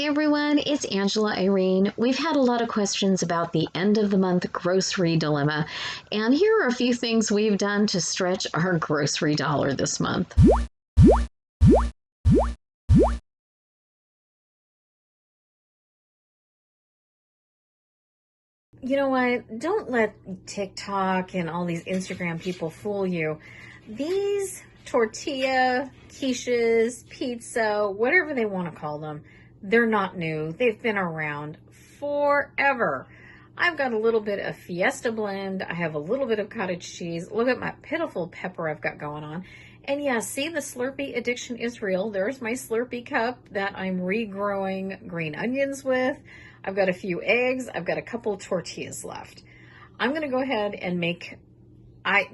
Hey everyone, it's Angela Irene. We've had a lot of questions about the end of the month grocery dilemma, and here are a few things we've done to stretch our grocery dollar this month. You know what? Don't let TikTok and all these Instagram people fool you. These tortilla, quiches, pizza, whatever they want to call them, they're not new. They've been around forever. I've got a little bit of Fiesta blend. I have a little bit of cottage cheese. Look at my pitiful pepper I've got going on. And yeah, see, the Slurpee addiction is real. There's my Slurpee cup that I'm regrowing green onions with. I've got a few eggs. I've got a couple tortillas left. I'm going to go ahead and make,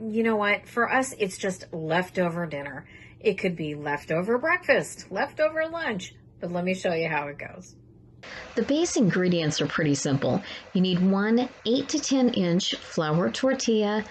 you know what? For us, it's just leftover dinner. It could be leftover breakfast, leftover lunch, but let me show you how it goes. The base ingredients are pretty simple. You need one 8 to 10 inch flour tortilla,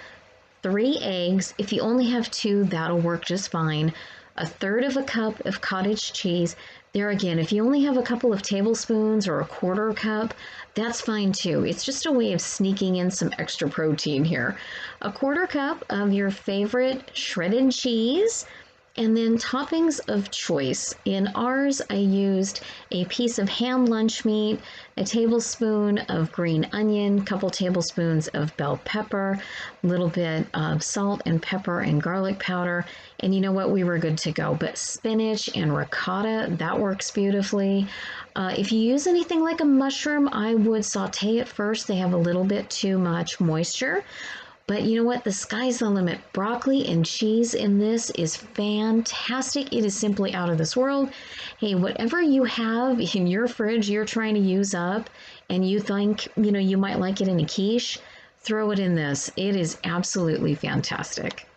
3 eggs. If you only have 2, that'll work just fine. A third of a cup of cottage cheese. There again, if you only have a couple of tablespoons or a quarter cup, that's fine too. It's just a way of sneaking in some extra protein here. A quarter cup of your favorite shredded cheese, and then toppings of choice. In ours, I used a piece of ham lunch meat, a tablespoon of green onion, couple tablespoons of bell pepper, a little bit of salt and pepper and garlic powder. And you know what? We were good to go. But spinach and ricotta, that works beautifully. If you use anything like a mushroom, I would saute it first. They have a little bit too much moisture. But you know what? The sky's the limit. Broccoli and cheese in this is fantastic. It is simply out of this world. Hey, whatever you have in your fridge you're trying to use up and you think, you might like it in a quiche, throw it in this. It is absolutely fantastic.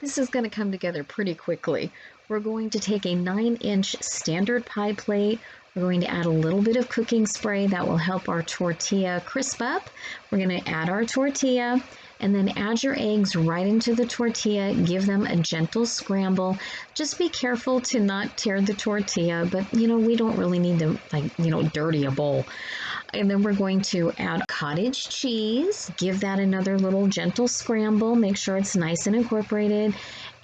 This is going to come together pretty quickly. We're going to take a 9-inch standard pie plate. We're going to add a little bit of cooking spray that will help our tortilla crisp up. We're going to add our tortilla and then add your eggs right into the tortilla. Give them a gentle scramble. Just be careful to not tear the tortilla, but we don't really need to dirty a bowl. And then we're going to add cottage cheese. Give that another little gentle scramble. Make sure it's nice and incorporated.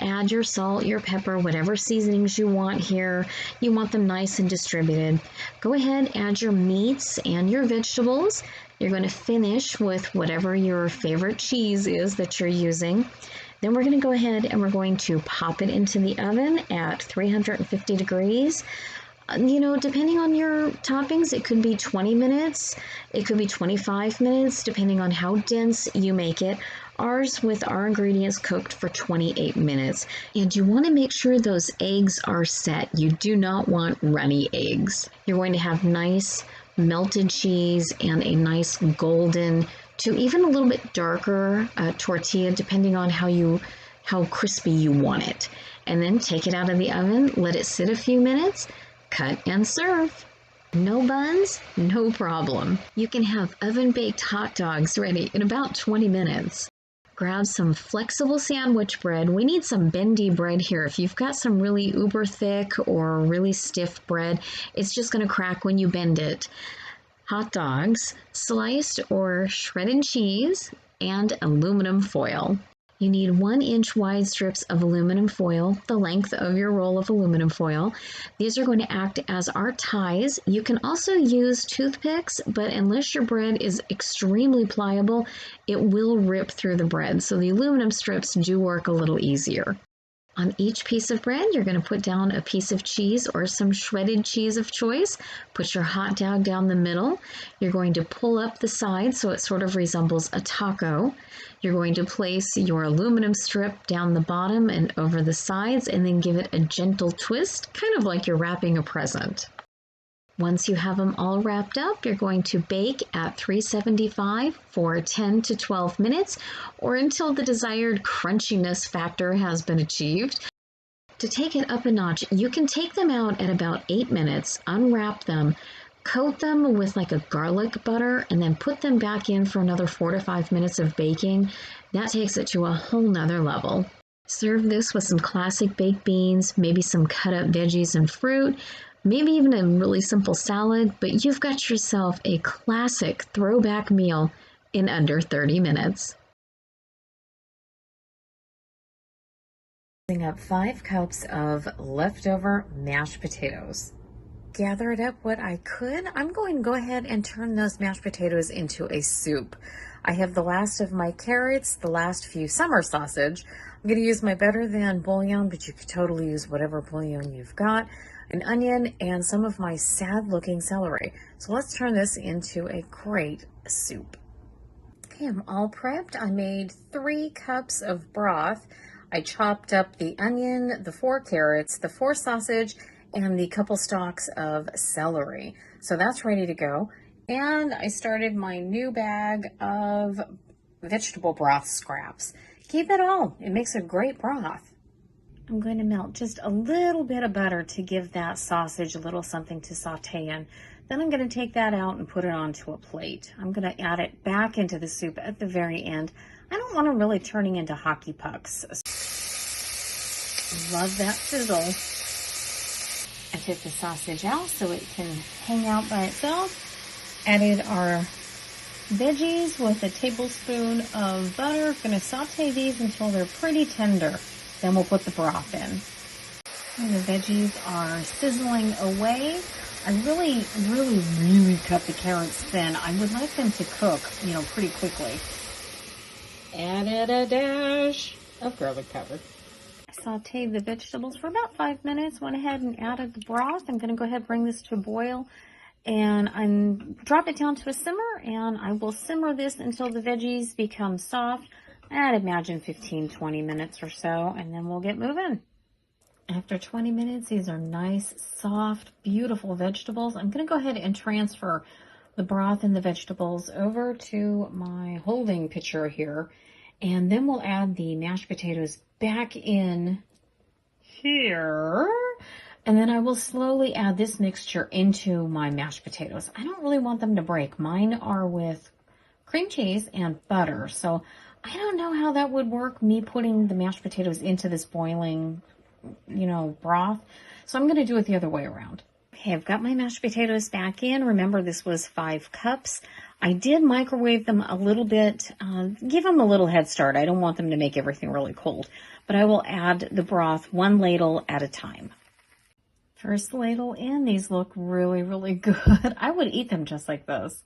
Add your salt, your pepper, whatever seasonings you want here. You want them nice and distributed. Go ahead, add your meats and your vegetables. You're going to finish with whatever your favorite cheese is that you're using. Then we're going to go ahead and we're going to pop it into the oven at 350 degrees. Depending on your toppings, it could be 20 minutes, it could be 25 minutes, depending on how dense you make it. Ours, with our ingredients, cooked for 28 minutes. And you want to make sure those eggs are set. You do not want runny eggs. You're going to have nice melted cheese and a nice golden to even a little bit darker tortilla, depending on how crispy you want it. And then take it out of the oven, let it sit a few minutes, cut and serve. No buns? No problem. You can have oven-baked hot dogs ready in about 20 minutes. Grab some flexible sandwich bread. We need some bendy bread here. If you've got some really uber thick or really stiff bread, it's just going to crack when you bend it. Hot dogs, sliced or shredded cheese, and aluminum foil. You need 1-inch wide strips of aluminum foil, the length of your roll of aluminum foil. These are going to act as our ties. You can also use toothpicks, but unless your bread is extremely pliable, it will rip through the bread. So the aluminum strips do work a little easier. On each piece of bread, you're going to put down a piece of cheese or some shredded cheese of choice. Put your hot dog down the middle. You're going to pull up the side so it sort of resembles a taco. You're going to place your aluminum strip down the bottom and over the sides and then give it a gentle twist, kind of like you're wrapping a present. Once you have them all wrapped up, you're going to bake at 375 for 10 to 12 minutes or until the desired crunchiness factor has been achieved. To take it up a notch, you can take them out at about 8 minutes, unwrap them, coat them with like a garlic butter, and then put them back in for another 4 to 5 minutes of baking. That takes it to a whole nother level. Serve this with some classic baked beans, maybe some cut up veggies and fruit. maybe even a really simple salad, but you've got yourself a classic throwback meal in under 30 minutes. Up 5 cups of leftover mashed potatoes. Gathered up what I could. I'm going to go ahead and turn those mashed potatoes into a soup. I have the last of my carrots, the last few summer sausage. I'm going to use my better than bouillon, but you could totally use whatever bouillon you've got, an onion, and some of my sad looking celery. So let's turn this into a great soup. Okay, I'm all prepped. I made 3 cups of broth. I chopped up the onion, the 4 carrots, the 4 sausage, and the couple stalks of celery. So that's ready to go. And I started my new bag of vegetable broth scraps. Keep it all. It makes a great broth. I'm going to melt just a little bit of butter to give that sausage a little something to saute in. Then I'm going to take that out and put it onto a plate. I'm going to add it back into the soup at the very end. I don't want them really turning into hockey pucks. Love that sizzle. I took the sausage out so it can hang out by itself. Added our veggies with a tablespoon of butter. Going to saute these until they're pretty tender. Then we'll put the broth in. And the veggies are sizzling away. I really cut the carrots thin. I would like them to cook, pretty quickly. Added a dash of garlic powder. I sauteed the vegetables for about 5 minutes, went ahead and added the broth. I'm going to go ahead and bring this to a boil and drop it down to a simmer, and I will simmer this until the veggies become soft. I'd imagine 15-20 minutes or so, and then we'll get moving. After 20 minutes, these are nice, soft, beautiful vegetables. I'm going to go ahead and transfer the broth and the vegetables over to my holding pitcher here, and then we'll add the mashed potatoes back in here, and then I will slowly add this mixture into my mashed potatoes. I don't really want them to break. Mine are with cream cheese and butter, so I don't know how that would work, me putting the mashed potatoes into this boiling, broth. So I'm going to do it the other way around. Okay, I've got my mashed potatoes back in. Remember, this was 5 cups. I did microwave them a little bit, give them a little head start. I don't want them to make everything really cold, but I will add the broth 1 ladle at a time. First ladle in, these look really good. I would eat them just like this.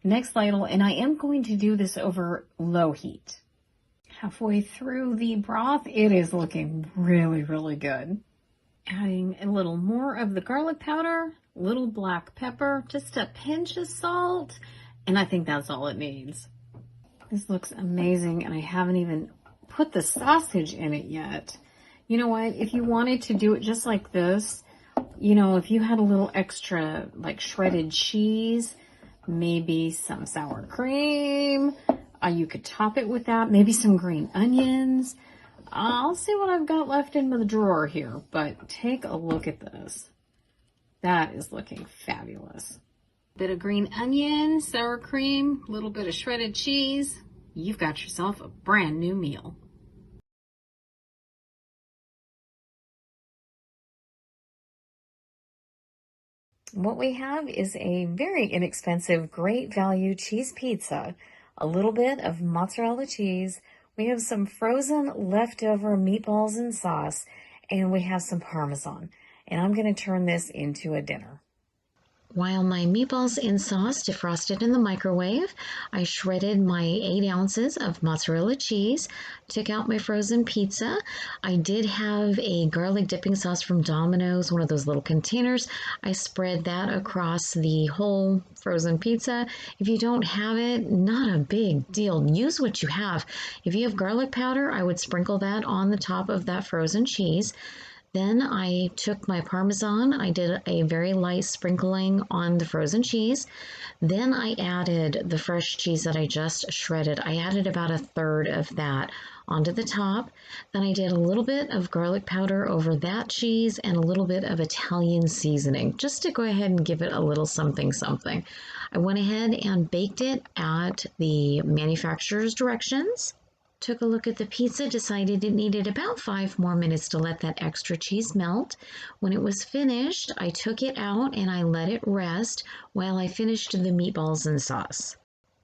Next ladle, and I am going to do this over low heat. Halfway through the broth, it is looking really good. Adding a little more of the garlic powder, a little black pepper, just a pinch of salt, and I think that's all it needs. This looks amazing, and I haven't even put the sausage in it yet. You know what? If you wanted to do it just like this, if you had a little extra, like shredded cheese, maybe some sour cream, you could top it with that, maybe some green onions. I'll see what I've got left in the drawer here, but take a look at this. That is looking fabulous. Bit of green onion, sour cream, a little bit of shredded cheese. You've got yourself a brand new meal. What we have is a very inexpensive, great value cheese pizza, a little bit of mozzarella cheese. We have some frozen leftover meatballs and sauce, and we have some Parmesan. And I'm going to turn this into a dinner. While my meatballs and sauce defrosted in the microwave, I shredded my 8 ounces of mozzarella cheese, took out my frozen pizza. I did have a garlic dipping sauce from Domino's, one of those little containers. I spread that across the whole frozen pizza. If you don't have it, not a big deal. Use what you have. If you have garlic powder, I would sprinkle that on the top of that frozen cheese. Then I took my Parmesan, I did a very light sprinkling on the frozen cheese. Then I added the fresh cheese that I just shredded. I added about 1/3 of that onto the top. Then I did a little bit of garlic powder over that cheese and a little bit of Italian seasoning, just to go ahead and give it a little something. I went ahead and baked it at the manufacturer's directions. Took a look at the pizza, decided it needed about 5 more minutes to let that extra cheese melt. When it was finished, I took it out and I let it rest while I finished the meatballs and sauce.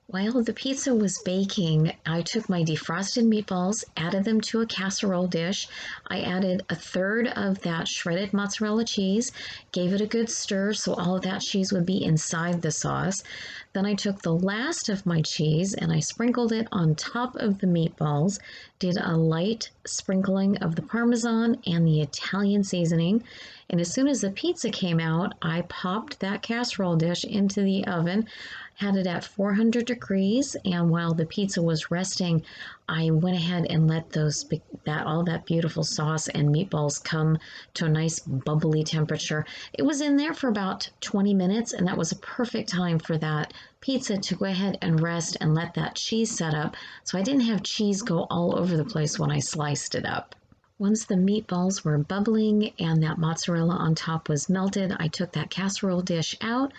While the pizza was baking, I took my defrosted meatballs, added them to a casserole dish. I added a third of that shredded mozzarella cheese, gave it a good stir so all of that cheese would be inside the sauce. Then I took the last of my cheese and I sprinkled it on top of the meatballs, did a light sprinkling of the Parmesan and the Italian seasoning. And as soon as the pizza came out, I popped that casserole dish into the oven, had it at 400 degrees, and while the pizza was resting, I went ahead and let all that beautiful sauce and meatballs come to a nice bubbly temperature. It was in there for about 20 minutes, and that was a perfect time for that pizza to go ahead and rest and let that cheese set up, so I didn't have cheese go all over the place when I sliced it up. Once the meatballs were bubbling and that mozzarella on top was melted, I took that casserole dish out.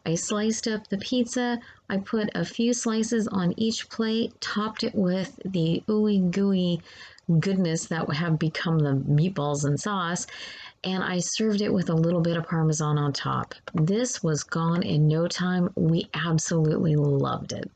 I sliced up the pizza. I put a few slices on each plate, topped it with the ooey gooey goodness that would have become the meatballs and sauce, and I served it with a little bit of Parmesan on top. This was gone in no time. We absolutely loved it.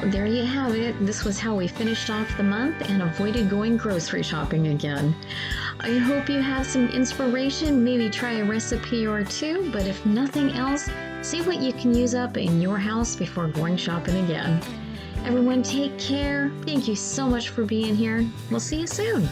There you have it. This was how we finished off the month and avoided going grocery shopping again. I hope you have some inspiration, maybe try a recipe or two, but if nothing else, see what you can use up in your house before going shopping again. Everyone take care. Thank you so much for being here. We'll see you soon.